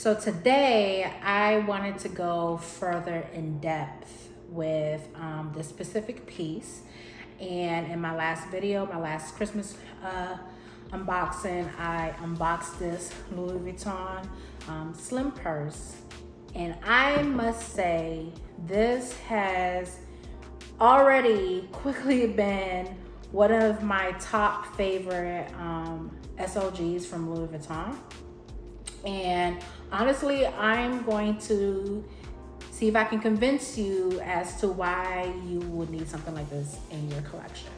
So today I wanted to go further in depth with this specific piece. And in my last video, my last Christmas unboxing, I unboxed this Louis Vuitton slim purse. And I must say, this has already quickly been one of my top favorite SOGs from Louis Vuitton. And honestly, I'm going to see if I can convince you as to why you would need something like this in your collection.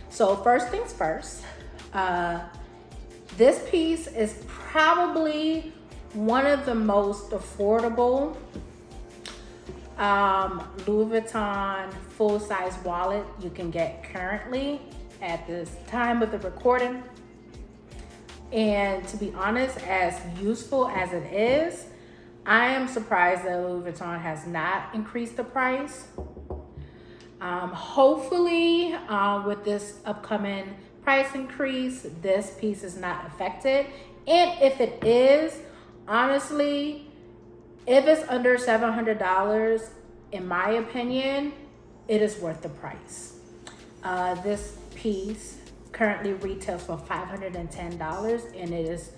So first things first, this piece is probably one of the most affordable Louis Vuitton full-size wallet you can get currently at this time of the recording. And to be honest, as useful as it is, I am surprised that Louis Vuitton has not increased the price. Hopefully, with this upcoming price increase, this piece is not affected. And if it is, honestly, if it's under $700, in my opinion, it is worth the price. This piece currently retails for $510, and it is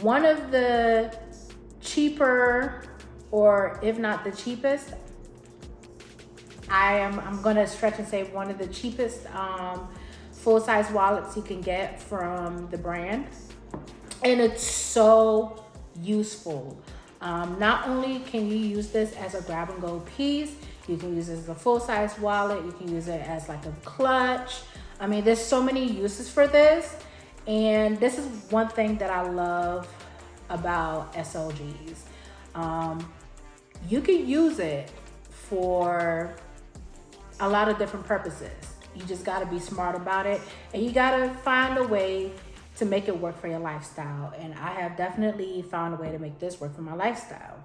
one of the cheaper, or if not the cheapest, I'm gonna stretch and say one of the cheapest full-size wallets you can get from the brand. And it's so useful. Not only can you use this as a grab and go piece, you can use it as a full-size wallet, you can use it as like a clutch. I mean, there's so many uses for this. And this is one thing that I love about SOGs. You can use it for a lot of different purposes. You just gotta be smart about it, and you gotta find a way to make it work for your lifestyle. And I have definitely found a way to make this work for my lifestyle.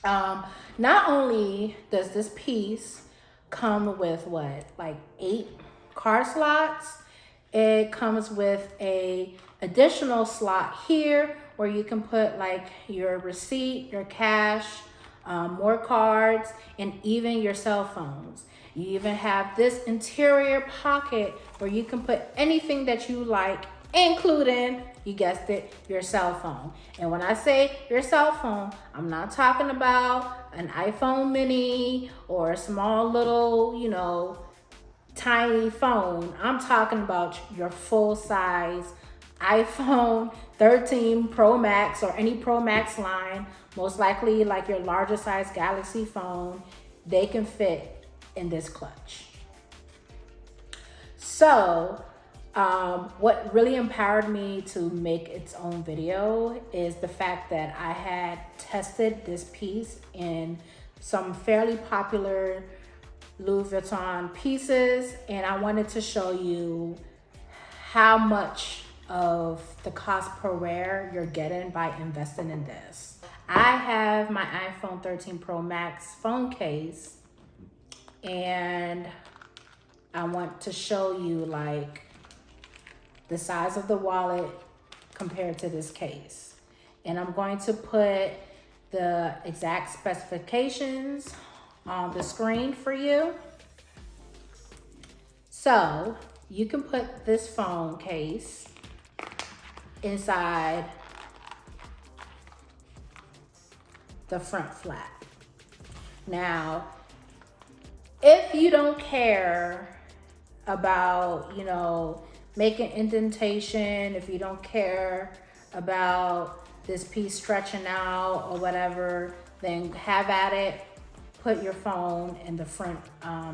Not only does this piece come with like 8 card slots, it comes with a additional slot here where you can put like your receipt, your cash, more cards, and even your cell phones. You even have this interior pocket where you can put anything that you like, including, you guessed it, your cell phone. And when I say your cell phone, I'm not talking about an iPhone mini or a small little, tiny phone. I'm talking about your full-size iPhone 13 Pro Max or any Pro Max line, most likely like your larger size Galaxy phone. They can fit in this clutch. So what really empowered me to make its own video is the fact that I had tested this piece in some fairly popular Louis Vuitton pieces, and I wanted to show you how much of the cost per wear you're getting by investing in this. I have my iPhone 13 Pro Max phone case, and I want to show you like the size of the wallet compared to this case. And I'm going to put the exact specifications on the screen for you. So you can put this phone case inside the front flap. Now, if you don't care about, making indentation, if you don't care about this piece stretching out or whatever, then have at it. Put your phone in the front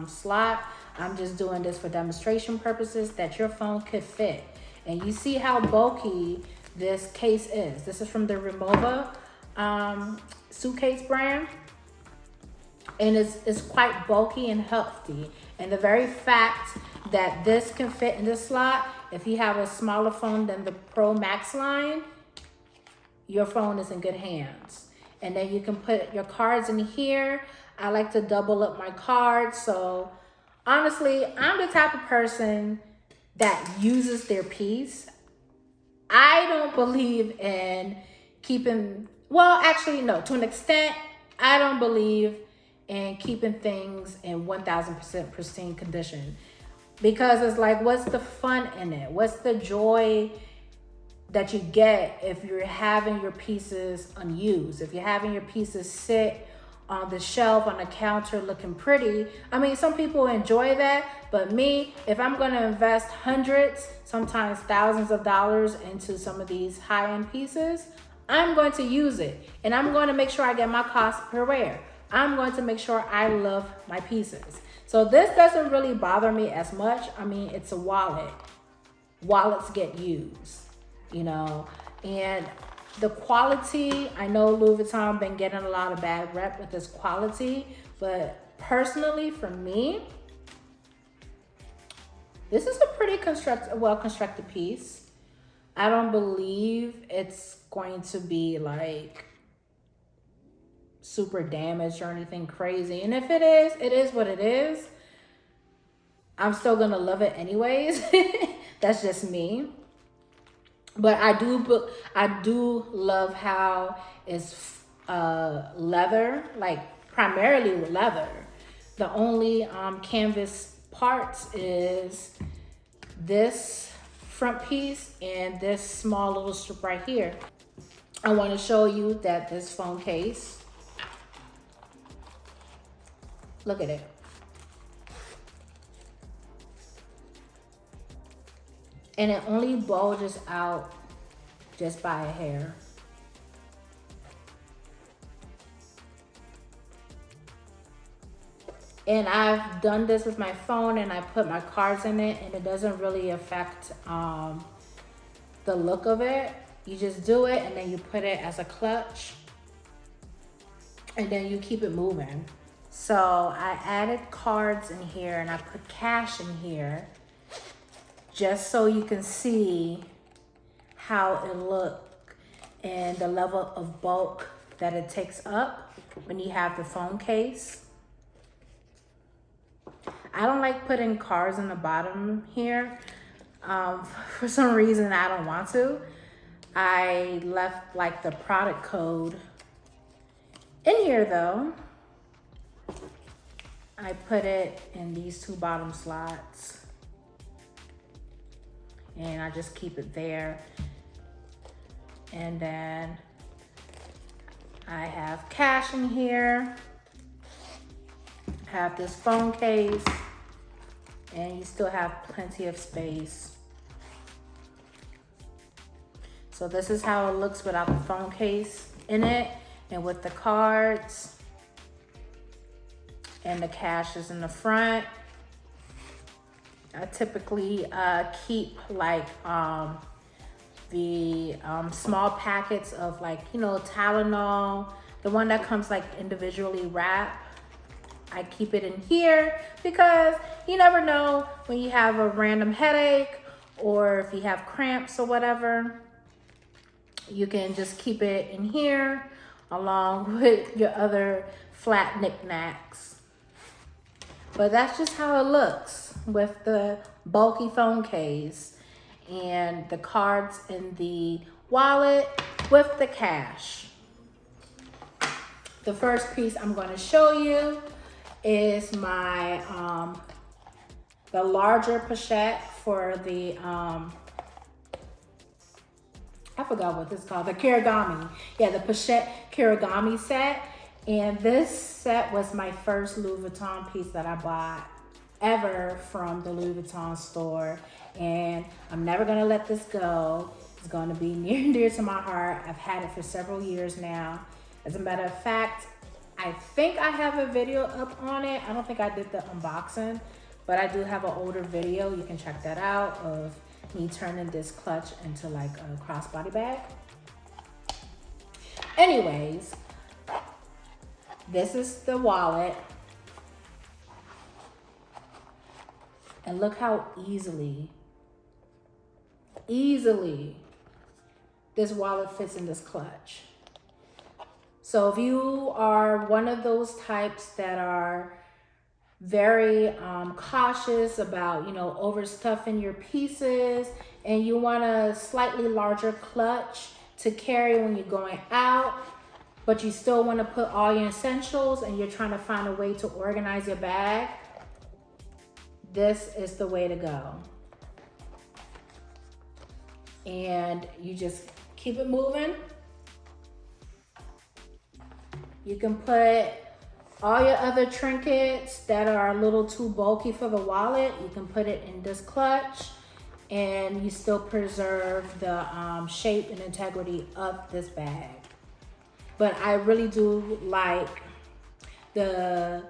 slot. I'm just doing this for demonstration purposes that your phone could fit. And you see how bulky this case is. This is from the Remova suitcase brand. And it's quite bulky and hefty. And the very fact that this can fit in this slot, if you have a smaller phone than the Pro Max line, your phone is in good hands. And then you can put your cards in here. I like to double up my cards. So honestly, I'm the type of person that uses their piece. I don't believe in well, actually, no, to an extent, I don't believe in keeping things in 1000% pristine condition, because it's like, what's the fun in it? What's the joy that you get if you're having your pieces unused, if you're having your pieces sit on the shelf, on the counter looking pretty? I mean, some people enjoy that, but me, if I'm gonna invest hundreds, sometimes thousands of dollars into some of these high-end pieces, I'm going to use it. And I'm going to make sure I get my cost per wear. I'm going to make sure I love my pieces. So this doesn't really bother me as much. I mean, it's a wallet. Wallets get used, you know, and the quality, I know Louis Vuitton been getting a lot of bad rep with this quality, but personally for me, this is a pretty well-constructed piece. I don't believe it's going to be like super damaged or anything crazy. And if it is what it is. I'm still gonna love it anyways. That's just me. But I do love how it's leather, like primarily with leather. The only canvas parts is this front piece and this small little strip right here. I want to show you that this phone case, look at it. And it only bulges out just by a hair. And I've done this with my phone and I put my cards in it, and it doesn't really affect the look of it. You just do it and then you put it as a clutch and then you keep it moving. So I added cards in here and I put cash in here just so you can see how it looks and the level of bulk that it takes up when you have the phone case. I don't like putting cards in the bottom here. For some reason, I don't want to. I left like the product code in here though. I put it in these two bottom slots and I just keep it there. And then I have cash in here. Have this phone case, and you still have plenty of space. So this is how it looks without the phone case in it, and with the cards and the cash is in the front. I typically keep like the small packets of, like, you know, Tylenol, the one that comes like individually wrapped. I keep it in here because you never know when you have a random headache or if you have cramps or whatever. You can just keep it in here along with your other flat knickknacks. But that's just how it looks with the bulky phone case and the cards in the wallet with the cash. The first piece I'm going to show you is my the larger pochette for the I forgot what this is called, the Kirigami. Yeah, the Pochette Kirigami set. And this set was my first Louis Vuitton piece that I bought ever from the Louis Vuitton store, and I'm never gonna let this go. It's gonna be near and dear to my heart. I've had it for several years now. As a matter of fact, I think I have a video up on it. I don't think I did the unboxing, but I do have an older video. You can check that out of me turning this clutch into like a crossbody bag. Anyways, this is the wallet. And look how easily this wallet fits in this clutch. So if you are one of those types that are very cautious about, you know, overstuffing your pieces, and you want a slightly larger clutch to carry when you're going out, but you still want to put all your essentials and you're trying to find a way to organize your bag, this is the way to go. And you just keep it moving. You can put all your other trinkets that are a little too bulky for the wallet, you can put it in this clutch, and you still preserve the shape and integrity of this bag. But I really do like the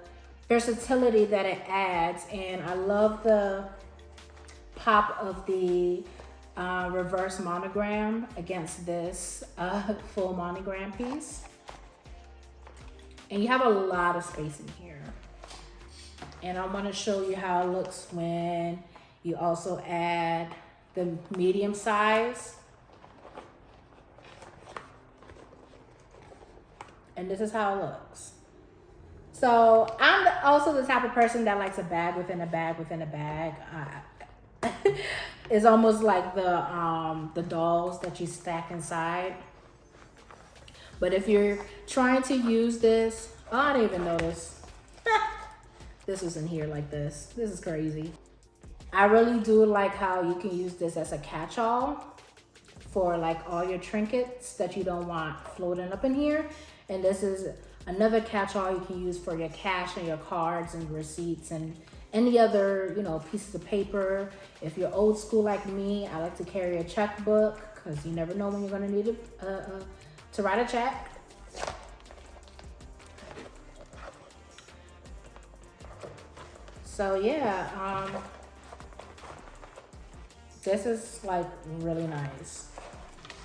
versatility that it adds, and I love the pop of the reverse monogram against this full monogram piece. And you have a lot of space in here. And I want to show you how it looks when you also add the medium size. And this is how it looks. So I'm also the type of person that likes a bag within a bag within a bag. It's almost like the dolls that you stack inside. But if you're trying to use this, oh, I didn't even notice. This was in here like this. This is crazy. I really do like how you can use this as a catch-all for like all your trinkets that you don't want floating up in here. And this is another catch-all you can use for your cash and your cards and receipts and any other, you know, pieces of paper. If you're old school like me, I like to carry a checkbook because you never know when you're gonna need it to write a check. So yeah, this is like really nice.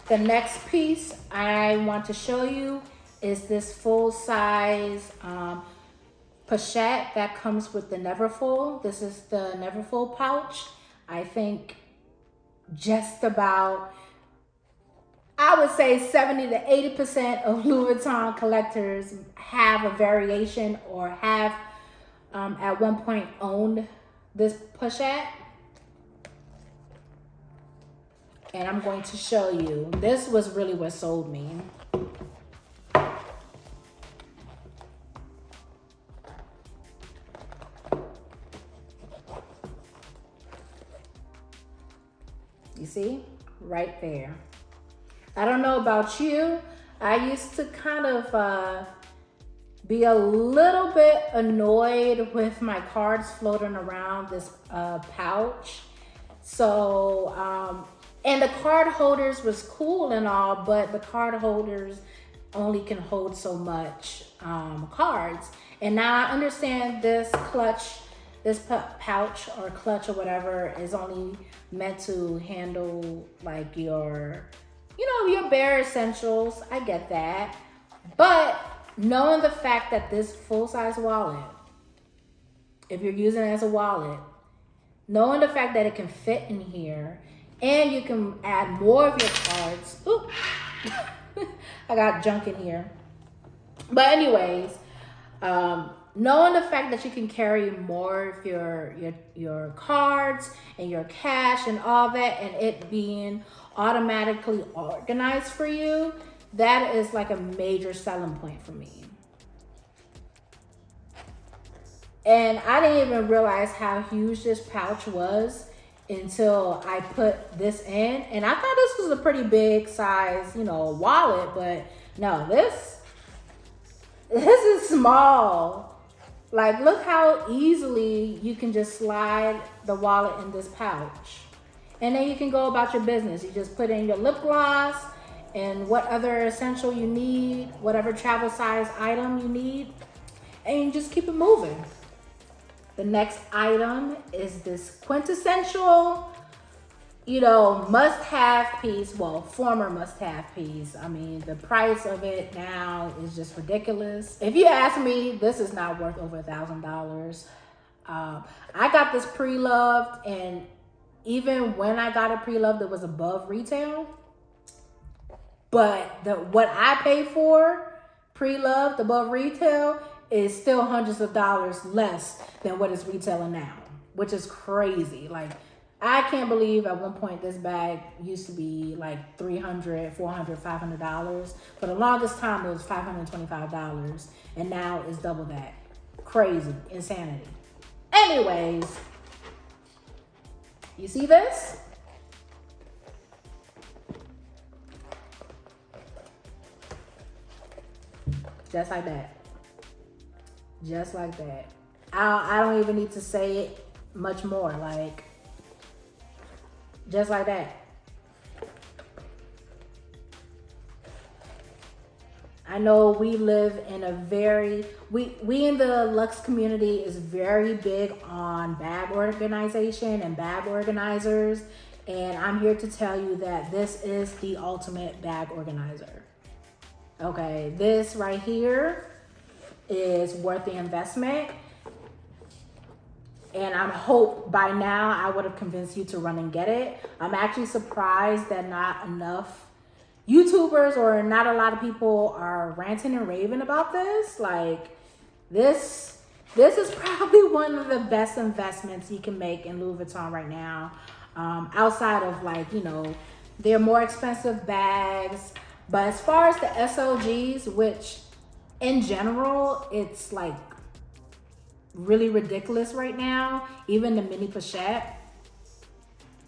The next piece I want to show you is this full size pochette that comes with the Neverfull. This is the Neverfull pouch. I think just about, I would say 70 to 80% of Louis Vuitton collectors have a variation or have at one point owned this pochette. And I'm going to show you. This was really what sold me. You see? Right there. I don't know about you. I used to kind of be a little bit annoyed with my cards floating around this pouch. So, and the card holders was cool and all, but the card holders only can hold so much cards. And now I understand this clutch, this pouch or clutch or whatever is only meant to handle like your, you know, your bare essentials. I get that. But knowing the fact that this full-size wallet, if you're using it as a wallet, knowing the fact that it can fit in here and you can add more of your cards. Ooh, I got junk in here. But anyways, knowing the fact that you can carry more of your cards and your cash and all that, and it being automatically organized for you, that is like a major selling point for me. And I didn't even realize how huge this pouch was until I put this in. And I thought this was a pretty big size, you know, wallet, but no, this is small. Like, look how easily you can just slide the wallet in this pouch. And then you can go about your business. You just put in your lip gloss and what other essential you need, whatever travel size item you need, and you just keep it moving. The next item is this quintessential, you know, must-have piece. Well, former must-have piece. I mean, the price of it now is just ridiculous. If you ask me, this is not worth over $1,000. I got this pre-loved, and even when I got it pre-loved, it was above retail. But what I paid for pre-loved above retail is still hundreds of dollars less than what it's retailing now, which is crazy. Like, I can't believe at one point this bag used to be like $300, $400, $500. For the longest time, it was $525. And now it's double that. Crazy. Insanity. Anyways, you see this? Just like that. Just like that. I don't even need to say it much more. Like, just like that. I know we live in a very, we in the Luxe community is very big on bag organization and bag organizers. And I'm here to tell you that this is the ultimate bag organizer. Okay, this right here is worth the investment. And I hope by now I would have convinced you to run and get it. I'm actually surprised that not enough YouTubers or not a lot of people are ranting and raving about this. Like, this is probably one of the best investments you can make in Louis Vuitton right now. Outside of, like, you know, they're more expensive bags. But as far as the SOGs, which in general, it's like really ridiculous right now. Even the mini Pochette,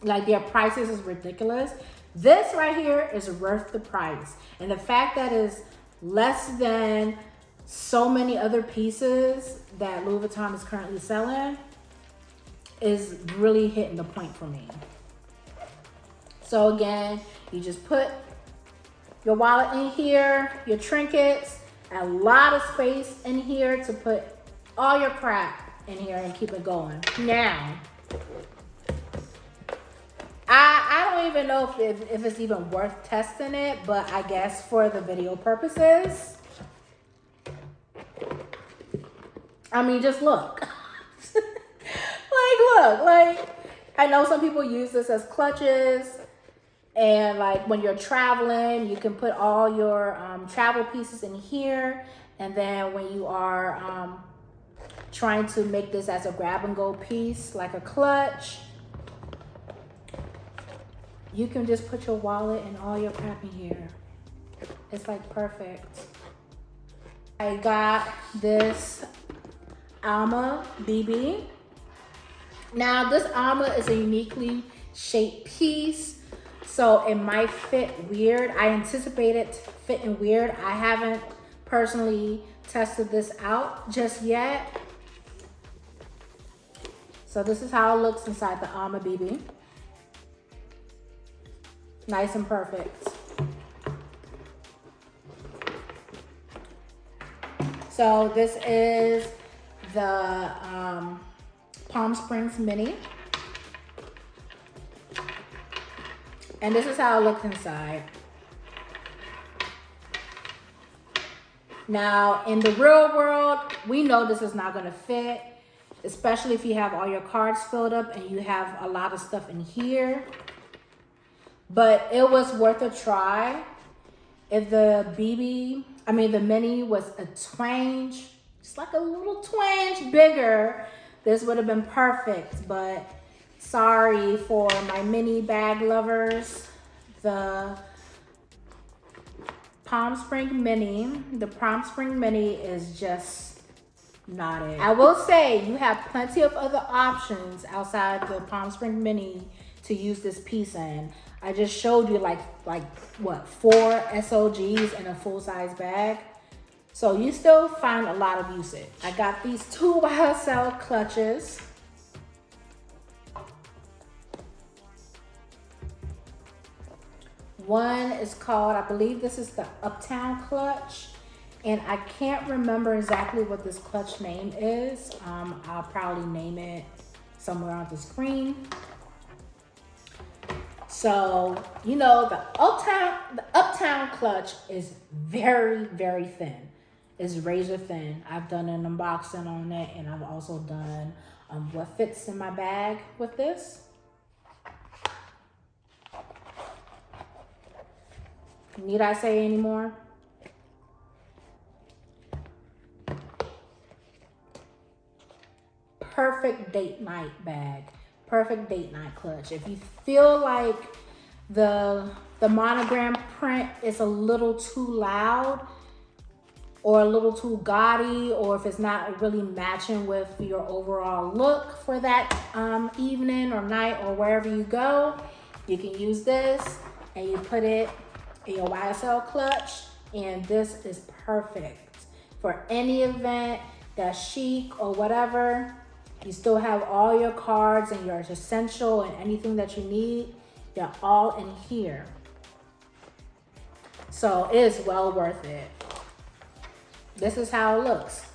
like their prices is ridiculous. This right here is worth the price. And the fact that it's less than so many other pieces that Louis Vuitton is currently selling is really hitting the point for me. So again, you just put your wallet in here, your trinkets, a lot of space in here to put all your crap in here and keep it going. Now, I don't even know if it's even worth testing it, but I guess for the video purposes, I mean, just look. Like, I know some people use this as clutches, and like when you're traveling, you can put all your travel pieces in here, and then when you are trying to make this as a grab and go piece, like a clutch, you can just put your wallet and all your crap in here. It's like perfect. I got this Alma BB. Now this Alma is a uniquely shaped piece, so it might fit weird. I anticipate it fitting weird. I haven't personally tested this out just yet. So this is how it looks inside the Alma BB. Nice and perfect. So this is the Palm Springs Mini. And this is how it looks inside. Now, in the real world, we know this is not gonna fit, especially if you have all your cards filled up and you have a lot of stuff in here. But it was worth a try. If the the Mini was a twinge, just like a little twinge bigger, this would have been perfect. But sorry for my mini bag lovers. The Palm Spring Mini is just not it. I will say you have plenty of other options outside the Palm Spring Mini to use this piece in. I just showed you like what, 4 SOGs in a full-size bag. So you still find a lot of usage. I got these 2 YSL clutches. One is called, I believe this is the Uptown clutch. And I can't remember exactly what this clutch name is. I'll probably name it somewhere on the screen. So, you know, the Uptown clutch is very, very thin. It's razor thin. I've done an unboxing on it, and I've also done what fits in my bag with this. Need I say any more? Perfect date night bag. perfect date night clutch. If you feel like the monogram print is a little too loud or a little too gaudy, or if it's not really matching with your overall look for that evening or night or wherever you go, you can use this and you put it in your YSL clutch, and this is perfect for any event that's chic or whatever. You still have all your cards and your essential and anything that you need. They're all in here. So it is well worth it. This is how it looks.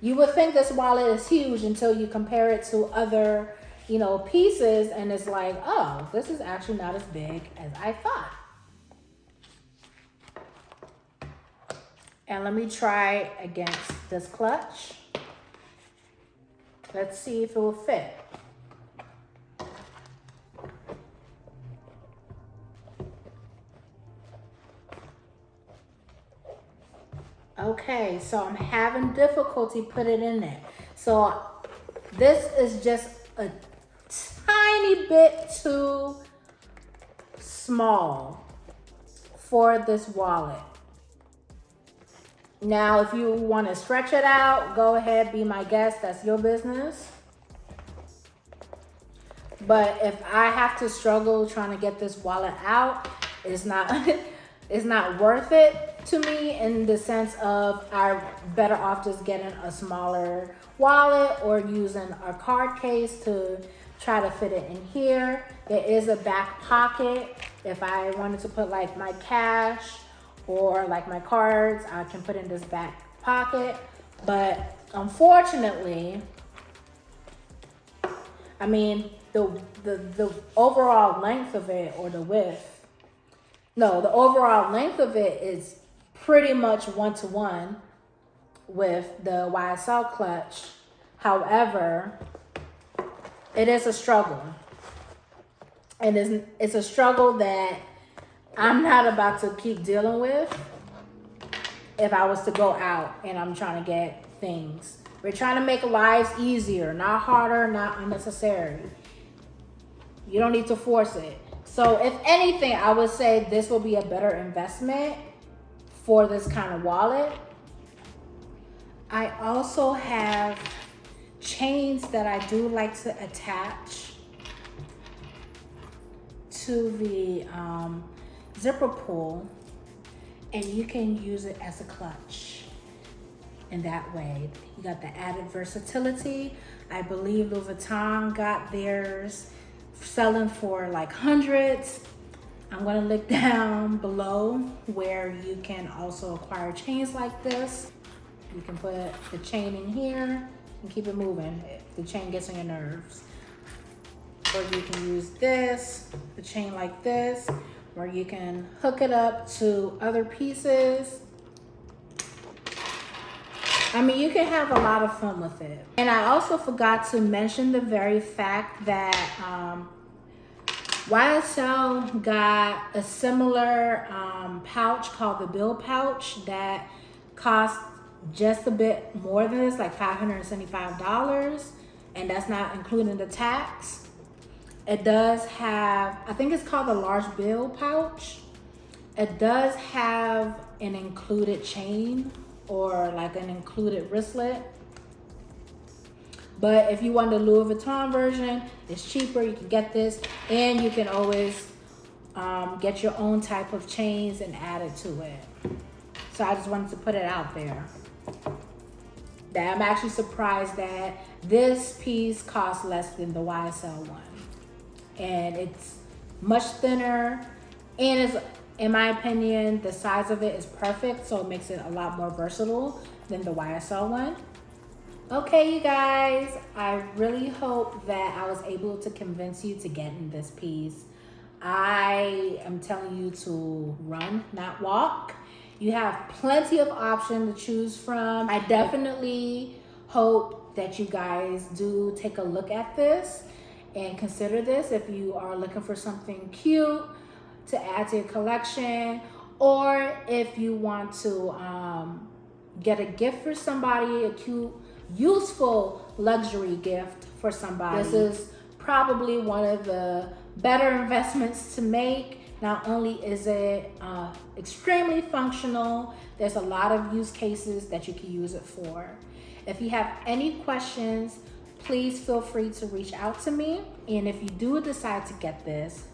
You would think this wallet is huge until you compare it to other, you know, pieces, and it's like, oh, this is actually not as big as I thought. And let me try against this clutch. Let's see if it will fit. Okay, so I'm having difficulty putting it in there. So this is just a tiny bit too small for this wallet. Now, if you want to stretch it out, go ahead, be my guest. That's your business. But if I have to struggle trying to get this wallet out, it's not it's not worth it to me, in the sense of I'm better off just getting a smaller wallet or using a card case to try to fit it in here. There is a back pocket. If I wanted to put like my cash or like my cards, I can put in this back pocket. But unfortunately, I mean, the overall length of it, or the width, no, the overall length of it is pretty much one-to-one with the YSL clutch. However, it is a struggle. And it's a struggle that I'm not about to keep dealing with if I was to go out and I'm trying to get things. We're trying to make lives easier, not harder, not unnecessary. You don't need to force it. So if anything, I would say this will be a better investment for this kind of wallet. I also have chains that I do like to attach to the zipper pull, and you can use it as a clutch. In that way, you got the added versatility. I believe Louis Vuitton got theirs selling for like hundreds. I'm gonna link down below where you can also acquire chains like this. You can put the chain in here and keep it moving if the chain gets on your nerves. Or you can use this, the chain like this, where you can hook it up to other pieces. I mean, you can have a lot of fun with it. And I also forgot to mention the very fact that YSL got a similar pouch called the Bill pouch that costs just a bit more than this, like $575, and that's not including the tax. It does have, I think it's called the large bill pouch. It does have an included chain or like an included wristlet. But if you want the Louis Vuitton version, it's cheaper. You can get this, and you can always get your own type of chains and add it to it. So I just wanted to put it out there. That I'm actually surprised that this piece costs less than the YSL one. And it's much thinner, and it's, in my opinion, the size of it is perfect, so it makes it a lot more versatile than the YSL one. Okay, you guys, I really hope that I was able to convince you to get in this piece. I am telling you to run, not walk. You have plenty of options to choose from. I definitely hope that you guys do take a look at this and consider this if you are looking for something cute to add to your collection, or if you want to get a gift for somebody, a cute, useful luxury gift for somebody. This is probably one of the better investments to make. Not only is it extremely functional, there's a lot of use cases that you can use it for. If you have any questions, please feel free to reach out to me. And if you do decide to get this,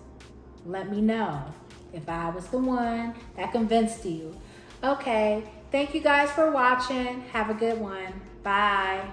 let me know if I was the one that convinced you. Okay, thank you guys for watching. Have a good one. Bye.